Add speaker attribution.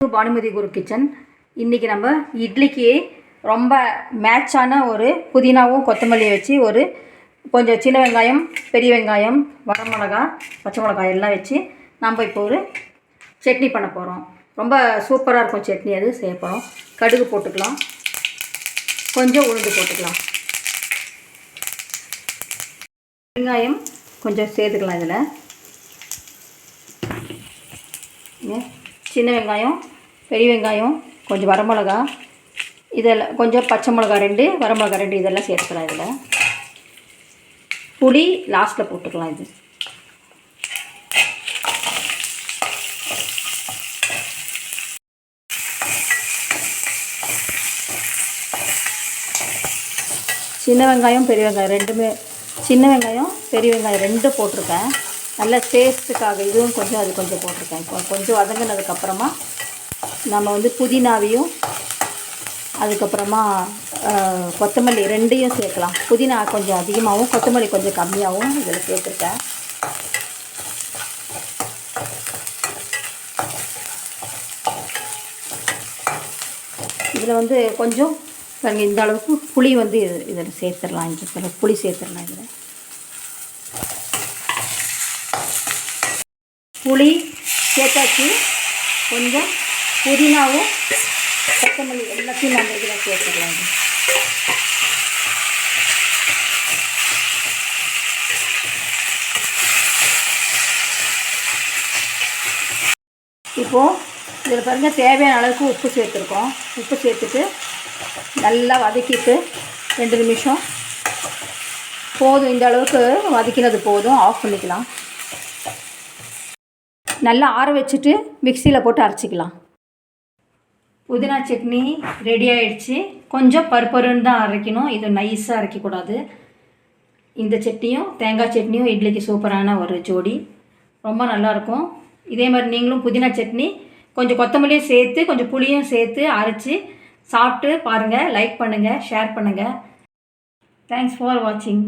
Speaker 1: பானுமதி குரு kitchen. இன்றைக்கி நம்ம இட்லிக்கு ரொம்ப மேட்சான ஒரு புதினாவும் கொத்தமல்லியை வச்சு ஒரு கொஞ்சம் சின்ன வெங்காயம், பெரிய வெங்காயம், வரமிளகா, பச்சை மிளகாய் எல்லாம் வச்சு நம்ம இப்போ ஒரு சட்னி பண்ண போகிறோம். ரொம்ப சூப்பராக இருக்கும் சட்னி. அது செய்ய போகிறோம். கடுகு போட்டுக்கலாம், கொஞ்சம் உளுந்து போட்டுக்கலாம், வெங்காயம் கொஞ்சம் சேர்த்துக்கலாம். இதில் சின்ன வெங்காயம், பெரிய வெங்காயம், கொஞ்சம் வரமிளகா, இதெல்லாம் கொஞ்சம் பச்சை மிளகா 2, வரமிளகா 2 இதெல்லாம் சேர்த்துக்கலாம். இதில் புளி லாஸ்ட்டில் போட்டுக்கலாம். இது சின்ன வெங்காயம், பெரிய வெங்காயம் ரெண்டுமே, சின்ன வெங்காயம், பெரிய வெங்காயம் 2 போட்டிருக்கேன். நல்ல டேஸ்ட்டுக்காக இதுவும் கொஞ்சம் அது கொஞ்சம் போட்டிருக்கேன். இப்போ கொஞ்சம் வதங்கினதுக்கப்புறமா நம்ம புதினாவையும் அதுக்கப்புறமா கொத்தமல்லி 2யும் சேர்க்கலாம். புதினா கொஞ்சம் அதிகமாகவும் கொத்தமல்லி கொஞ்சம் கம்மியாகவும் இதில் சேர்த்துருக்கேன். இதில் கொஞ்சம் இந்த அளவுக்கு புளி இதில் சேர்த்துடலாம். இந்த புளி சேர்த்துடலாம். இதில் புளி சேர்த்தாச்சு. கொஞ்சம் புதினாவும் கொத்தமல்லி எல்லாத்தையும் நம்ம இதில் சேர்த்துக்கலாம். இப்போது இதில் பாருங்கள், தேவையான அளவுக்கு உப்பு சேர்த்துருக்கோம். உப்பு சேர்த்துட்டு நல்லா வதக்கிட்டு 2 நிமிஷம் போதும். இந்த அளவுக்கு வதக்கினது போதும். ஆஃப் பண்ணிக்கலாம். நல்லா ஆற வச்சுட்டு மிக்சியில் போட்டு அரைச்சிக்கலாம். புதினா சட்னி ரெடி ஆகிடுச்சு. கொஞ்சம் பருப்பருன்னு தான் அரைக்கணும். இது நைஸாக அரைக்கக்கூடாது. இந்த சட்னியும் தேங்காய் சட்னியும் இட்லிக்கு சூப்பரான ஒரு ஜோடி. ரொம்ப நல்லாயிருக்கும். இதே மாதிரி நீங்களும் புதினா சட்னி கொஞ்சம் கொத்தமல்லியும் சேர்த்து கொஞ்சம் புளியும் சேர்த்து அரைச்சி சாப்பிட்டு பாருங்கள். லைக் பண்ணுங்கள், ஷேர் பண்ணுங்கள். தேங்க்ஸ் ஃபார் வாட்சிங்.